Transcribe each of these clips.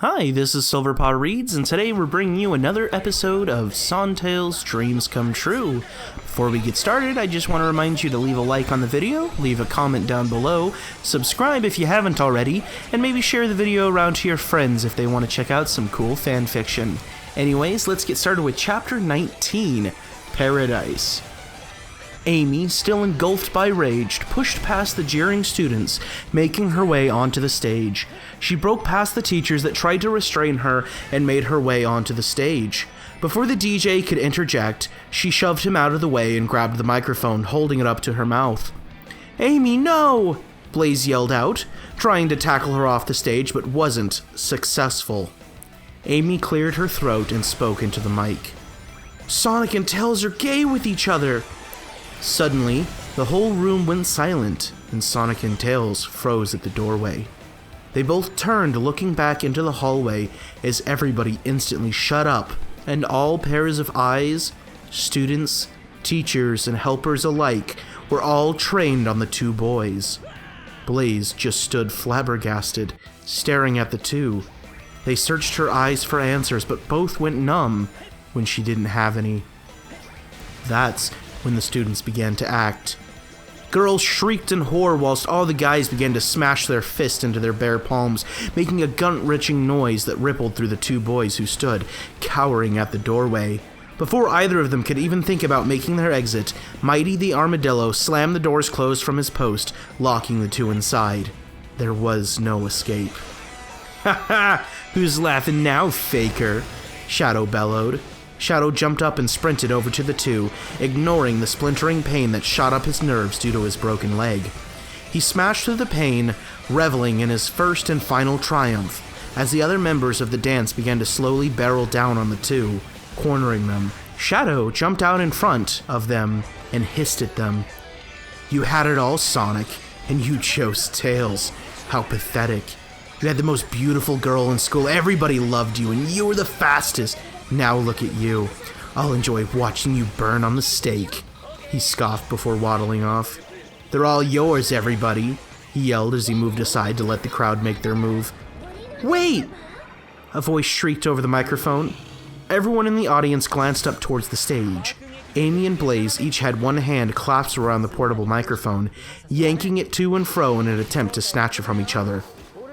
Hi, this is Silverpaw Reads, and today we're bringing you another episode of Sontails Dreams Come True. Before we get started, I just want to remind you to leave a like on the video, leave a comment down below, subscribe if you haven't already, and maybe share the video around to your friends if they want to check out some cool fan fiction. Anyways, let's get started with Chapter 19, Paradise. Amy, still engulfed by rage, pushed past the jeering students, making her way onto the stage. She broke past the teachers that tried to restrain her and made her way onto the stage. Before the DJ could interject, she shoved him out of the way and grabbed the microphone, holding it up to her mouth. "Amy, no!" Blaze yelled out, trying to tackle her off the stage but wasn't successful. Amy cleared her throat and spoke into the mic. "Sonic and Tails are gay with each other!" Suddenly, the whole room went silent, and Sonic and Tails froze at the doorway. They both turned, looking back into the hallway as everybody instantly shut up, and all pairs of eyes, students, teachers, and helpers alike, were all trained on the two boys. Blaze just stood flabbergasted, staring at the two. They searched her eyes for answers, but both went numb when she didn't have any. That's when the students began to act. Girls shrieked in horror whilst all the guys began to smash their fists into their bare palms, making a gut-wrenching noise that rippled through the two boys who stood, cowering at the doorway. Before either of them could even think about making their exit, Mighty the Armadillo slammed the doors closed from his post, locking the two inside. There was no escape. "Ha ha! Who's laughing now, faker?" Shadow bellowed. Shadow jumped up and sprinted over to the two, ignoring the splintering pain that shot up his nerves due to his broken leg. He smashed through the pain, reveling in his first and final triumph, as the other members of the dance began to slowly barrel down on the two, cornering them. Shadow jumped out in front of them and hissed at them. "You had it all, Sonic, and you chose Tails. How pathetic. You had the most beautiful girl in school, everybody loved you, and you were the fastest. Now look at you. I'll enjoy watching you burn on the stake," he scoffed before waddling off. "They're all yours, everybody," he yelled as he moved aside to let the crowd make their move. "Wait!" a voice shrieked over the microphone. Everyone in the audience glanced up towards the stage. Amy and Blaze each had one hand clasped around the portable microphone, yanking it to and fro in an attempt to snatch it from each other.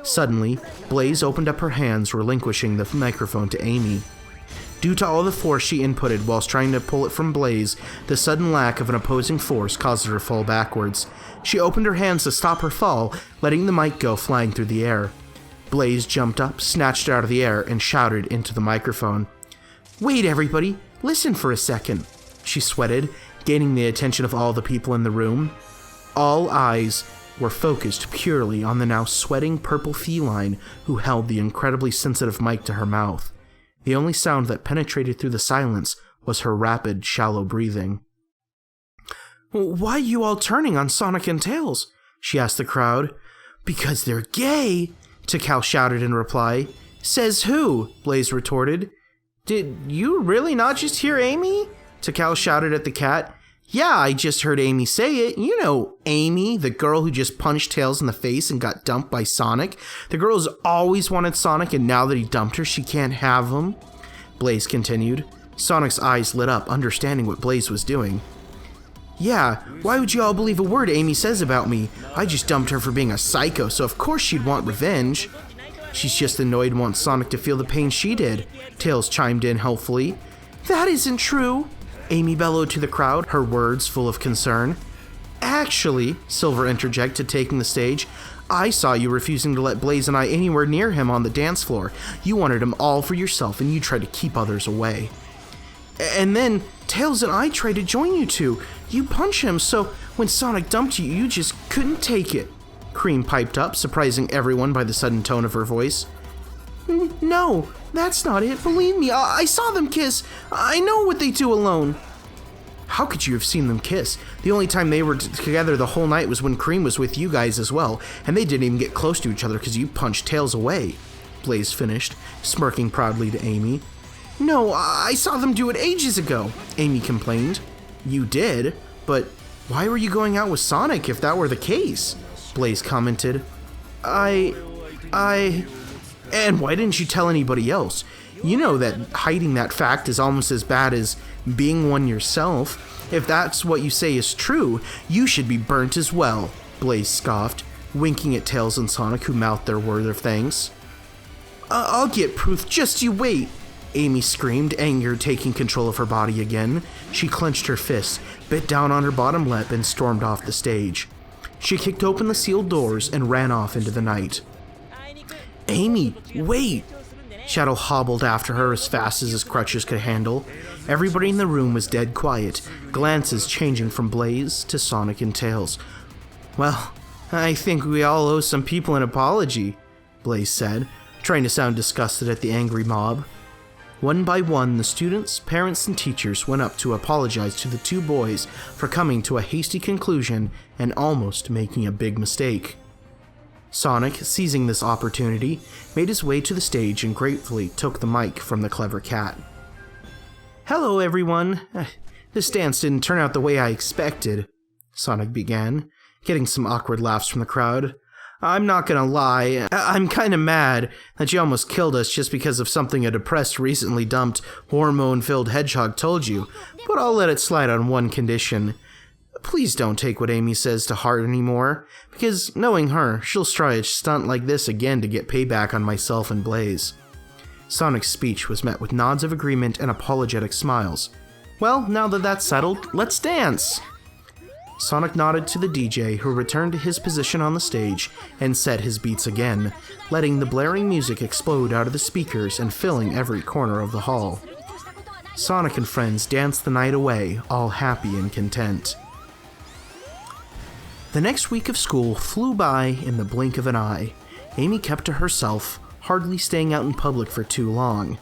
Suddenly, Blaze opened up her hands, relinquishing the microphone to Amy. Due to all the force she inputted whilst trying to pull it from Blaze, the sudden lack of an opposing force caused her to fall backwards. She opened her hands to stop her fall, letting the mic go flying through the air. Blaze jumped up, snatched it out of the air, and shouted into the microphone. "Wait, everybody, listen for a second," she sweated, gaining the attention of all the people in the room. All eyes were focused purely on the now sweating purple feline who held the incredibly sensitive mic to her mouth. The only sound that penetrated through the silence was her rapid, shallow breathing. "Why are you all turning on Sonic and Tails?" she asked the crowd. "Because they're gay," Tikal shouted in reply. "Says who?" Blaze retorted. "Did you really not just hear Amy?" Tikal shouted at the cat. "Yeah, I just heard Amy say it. You know Amy, the girl who just punched Tails in the face and got dumped by Sonic. The girl who's always wanted Sonic, and now that he dumped her, she can't have him." Blaze continued. Sonic's eyes lit up, understanding what Blaze was doing. "Yeah, why would you all believe a word Amy says about me? I just dumped her for being a psycho, so of course she'd want revenge." "She's just annoyed and wants Sonic to feel the pain she did," Tails chimed in helpfully. "That isn't true," Amy bellowed to the crowd, her words full of concern. "Actually," Silver interjected, taking the stage, "I saw you refusing to let Blaze and I anywhere near him on the dance floor. You wanted him all for yourself, and you tried to keep others away. And then Tails and I tried to join you two. You punched him, so when Sonic dumped you, you just couldn't take it." Cream piped up, surprising everyone by the sudden tone of her voice. "No, that's not it. Believe me, I saw them kiss. I know what they do alone." "How could you have seen them kiss? The only time they were together the whole night was when Cream was with you guys as well, and they didn't even get close to each other because you punched Tails away," Blaze finished, smirking proudly to Amy. "No, I saw them do it ages ago," Amy complained. "You did? But why were you going out with Sonic if that were the case?" Blaze commented. I And why didn't you tell anybody else? You know that hiding that fact is almost as bad as being one yourself. If that's what you say is true, you should be burnt as well, Blaze scoffed, winking at Tails and Sonic, who mouthed their word of thanks. I'll get proof, just you wait, Amy screamed, anger taking control of her body again. She clenched her fists, bit down on her bottom lip, and stormed off the stage. She kicked open the sealed doors and ran off into the night. Amy, wait! Shadow hobbled after her as fast as his crutches could handle. Everybody in the room was dead quiet, glances changing from Blaze to Sonic and Tails. Well, I think we all owe some people an apology, Blaze said, trying to sound disgusted at the angry mob. One by one, the students, parents, and teachers went up to apologize to the two boys for coming to a hasty conclusion and almost making a big mistake. Sonic, seizing this opportunity, made his way to the stage and gratefully took the mic from the clever cat. Hello, everyone. This dance didn't turn out the way I expected, Sonic began, getting some awkward laughs from the crowd. I'm not gonna lie, I'm kinda mad that you almost killed us just because of something a depressed, recently dumped, hormone-filled hedgehog told you, but I'll let it slide on one condition. Please don't take what Amy says to heart anymore, because knowing her, she'll try a stunt like this again to get payback on myself and Blaze. Sonic's speech was met with nods of agreement and apologetic smiles. Well, now that that's settled, let's dance! Sonic nodded to the DJ, who returned to his position on the stage and set his beats again, letting the blaring music explode out of the speakers and filling every corner of the hall. Sonic and friends danced the night away, all happy and content. The next week of school flew by in the blink of an eye. Amy kept to herself, hardly staying out in public for too long.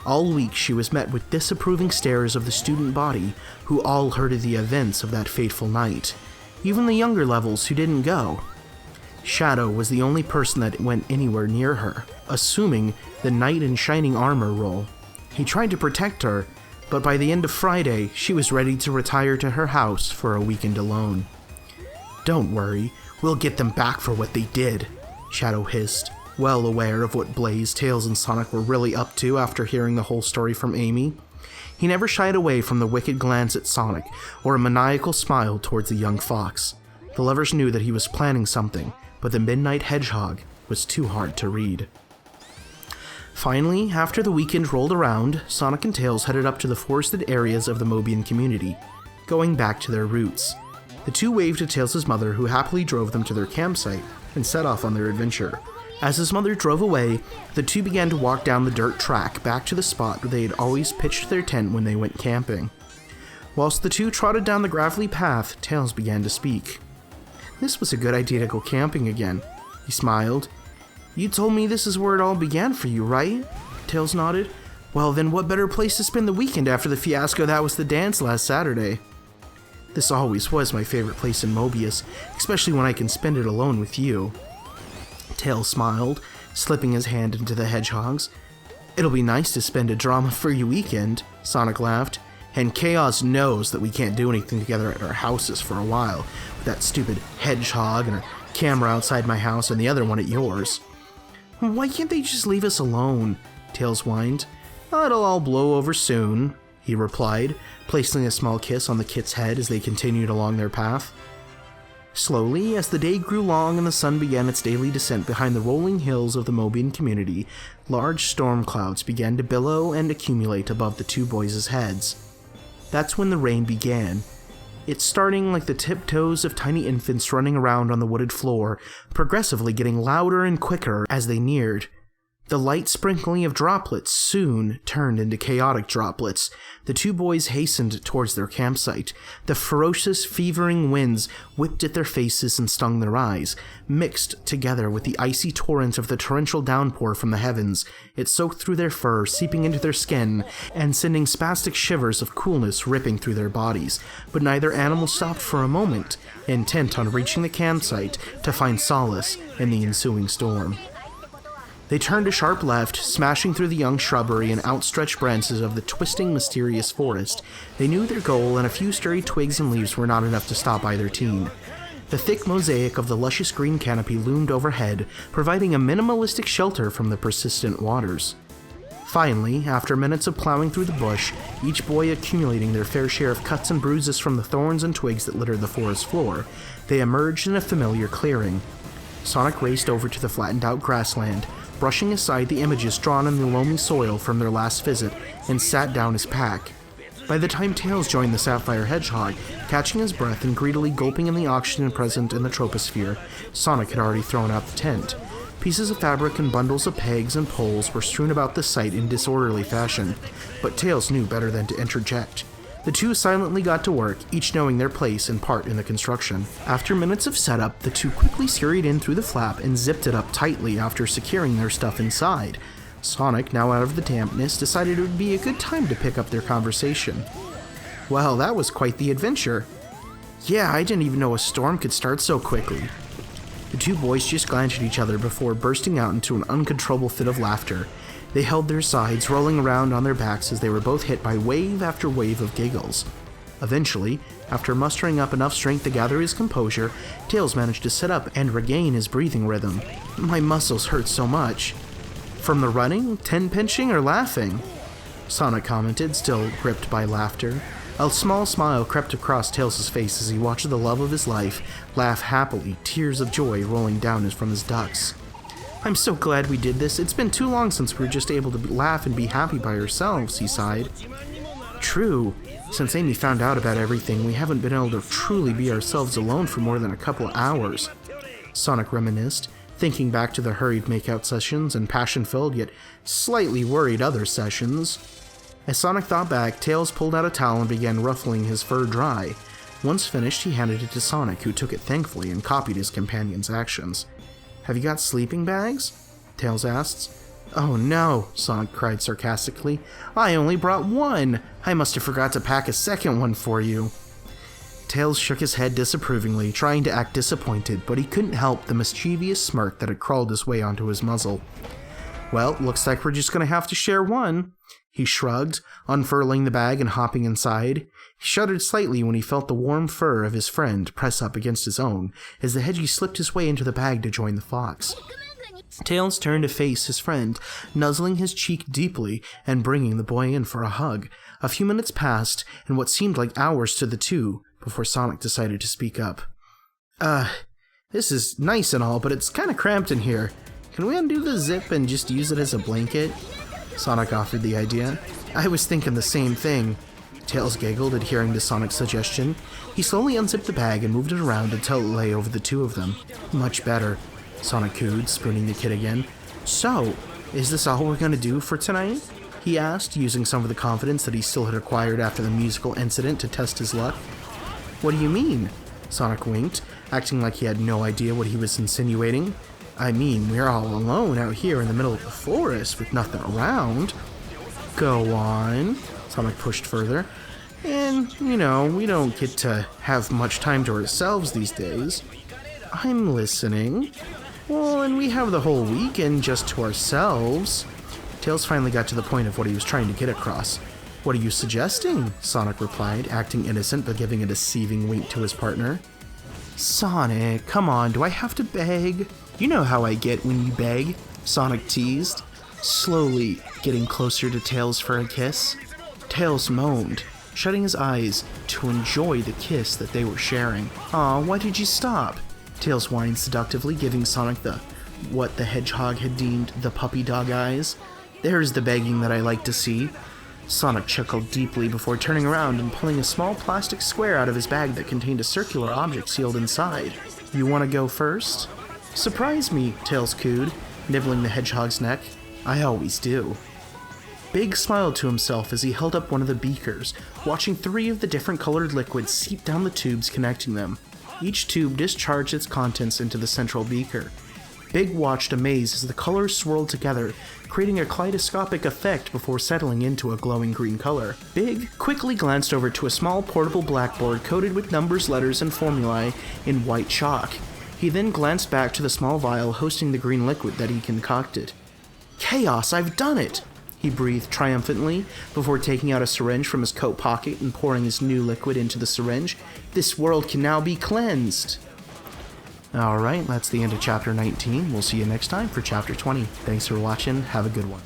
All week she was met with disapproving stares of the student body, who all heard of the events of that fateful night. Even the younger levels who didn't go. Shadow was the only person that went anywhere near her, assuming the knight in shining armor role. He tried to protect her, but by the end of Friday, she was ready to retire to her house for a weekend alone. Don't worry, we'll get them back for what they did, Shadow hissed, well aware of what Blaze, Tails, and Sonic were really up to after hearing the whole story from Amy. He never shied away from the wicked glance at Sonic, or a maniacal smile towards the young fox. The lovers knew that he was planning something, but the Midnight Hedgehog was too hard to read. Finally, after the weekend rolled around, Sonic and Tails headed up to the forested areas of the Mobian community, going back to their roots. The two waved to Tails' mother, who happily drove them to their campsite, and set off on their adventure. As his mother drove away, the two began to walk down the dirt track back to the spot where they had always pitched their tent when they went camping. Whilst the two trotted down the gravelly path, Tails began to speak. This was a good idea to go camping again. He smiled. You told me this is where it all began for you, right? Tails nodded. Well, then what better place to spend the weekend after the fiasco that was the dance last Saturday? This always was my favorite place in Mobius, especially when I can spend it alone with you. Tails smiled, slipping his hand into the hedgehog's. It'll be nice to spend a drama-free weekend, Sonic laughed, and Chaos knows that we can't do anything together at our houses for a while, with that stupid hedgehog and a camera outside my house and the other one at yours. Why can't they just leave us alone? Tails whined. It'll all blow over soon, he replied, placing a small kiss on the kit's head as they continued along their path. Slowly, as the day grew long and the sun began its daily descent behind the rolling hills of the Mobian community, large storm clouds began to billow and accumulate above the two boys' heads. That's when the rain began. It starting like the tiptoes of tiny infants running around on the wooded floor, progressively getting louder and quicker as they neared. The light sprinkling of droplets soon turned into chaotic droplets. The two boys hastened towards their campsite. The ferocious, fevering winds whipped at their faces and stung their eyes. Mixed together with the icy torrent of the torrential downpour from the heavens, it soaked through their fur, seeping into their skin, and sending spastic shivers of coolness ripping through their bodies. But neither animal stopped for a moment, intent on reaching the campsite to find solace in the ensuing storm. They turned a sharp left, smashing through the young shrubbery and outstretched branches of the twisting, mysterious forest. They knew their goal, and a few stray twigs and leaves were not enough to stop either team. The thick mosaic of the luscious green canopy loomed overhead, providing a minimalistic shelter from the persistent waters. Finally, after minutes of plowing through the bush, each boy accumulating their fair share of cuts and bruises from the thorns and twigs that littered the forest floor, they emerged in a familiar clearing. Sonic raced over to the flattened-out grassland, brushing aside the images drawn in the loamy soil from their last visit, and sat down his pack. By the time Tails joined the Sapphire Hedgehog, catching his breath and greedily gulping in the oxygen present in the troposphere, Sonic had already thrown out the tent. Pieces of fabric and bundles of pegs and poles were strewn about the site in disorderly fashion, but Tails knew better than to interject. The two silently got to work, each knowing their place and part in the construction. After minutes of setup, the two quickly scurried in through the flap and zipped it up tightly after securing their stuff inside. Sonic, now out of the dampness, decided it would be a good time to pick up their conversation. Well, that was quite the adventure. Yeah, I didn't even know a storm could start so quickly. The two boys just glanced at each other before bursting out into an uncontrollable fit of laughter. They held their sides, rolling around on their backs as they were both hit by wave after wave of giggles. Eventually, after mustering up enough strength to gather his composure, Tails managed to sit up and regain his breathing rhythm. My muscles hurt so much. From the running, ten-pinching, or laughing? Sonic commented, still gripped by laughter. A small smile crept across Tails' face as he watched the love of his life laugh happily, tears of joy rolling down from his ducts. I'm so glad we did this. It's been too long since we were just able to laugh and be happy by ourselves, he sighed. True. Since Amy found out about everything, we haven't been able to truly be ourselves alone for more than a couple hours, Sonic reminisced, thinking back to the hurried makeout sessions and passion-filled yet slightly worried other sessions. As Sonic thought back, Tails pulled out a towel and began ruffling his fur dry. Once finished, he handed it to Sonic, who took it thankfully and copied his companion's actions. Have you got sleeping bags? Tails asked. Oh no, Sonic cried sarcastically. I only brought one! I must have forgot to pack a second one for you. Tails shook his head disapprovingly, trying to act disappointed, but he couldn't help the mischievous smirk that had crawled his way onto his muzzle. Well, looks like we're just gonna have to share one. He shrugged, unfurling the bag and hopping inside. He shuddered slightly when he felt the warm fur of his friend press up against his own, as the hedgie slipped his way into the bag to join the fox. Tails turned to face his friend, nuzzling his cheek deeply and bringing the boy in for a hug. A few minutes passed, and what seemed like hours to the two, before Sonic decided to speak up. This is nice and all, but it's kinda cramped in here. Can we undo the zip and just use it as a blanket? Sonic offered the idea. I was thinking the same thing. Tails giggled, adhering to Sonic's suggestion. He slowly unzipped the bag and moved it around until it lay over the two of them. Much better, Sonic cooed, spooning the kid again. So, is this all we're gonna do for tonight? He asked, using some of the confidence that he still had acquired after the musical incident to test his luck. What do you mean? Sonic winked, acting like he had no idea what he was insinuating. I mean, we're all alone out here in the middle of the forest with nothing around. Go on, Sonic pushed further. And, we don't get to have much time to ourselves these days. I'm listening. Well, and we have the whole weekend just to ourselves. Tails finally got to the point of what he was trying to get across. What are you suggesting? Sonic replied, acting innocent but giving a deceiving wink to his partner. Sonic, come on, do I have to beg? You know how I get when you beg, Sonic teased, slowly getting closer to Tails for a kiss. Tails moaned, shutting his eyes to enjoy the kiss that they were sharing. Aw, why did you stop? Tails whined seductively, giving Sonic what the hedgehog had deemed the puppy dog eyes. There's the begging that I like to see. Sonic chuckled deeply before turning around and pulling a small plastic square out of his bag that contained a circular object sealed inside. You want to go first? Surprise me, Tails cooed, nibbling the hedgehog's neck. I always do. Big smiled to himself as he held up one of the beakers, watching 3 of the different colored liquids seep down the tubes connecting them. Each tube discharged its contents into the central beaker. Big watched amazed as the colors swirled together, creating a kaleidoscopic effect before settling into a glowing green color. Big quickly glanced over to a small portable blackboard coated with numbers, letters, and formulae in white chalk. He then glanced back to the small vial hosting the green liquid that he concocted. Chaos, I've done it! He breathed triumphantly before taking out a syringe from his coat pocket and pouring his new liquid into the syringe. This world can now be cleansed. Alright, that's the end of Chapter 19. We'll see you next time for Chapter 20. Thanks for watching. Have a good one.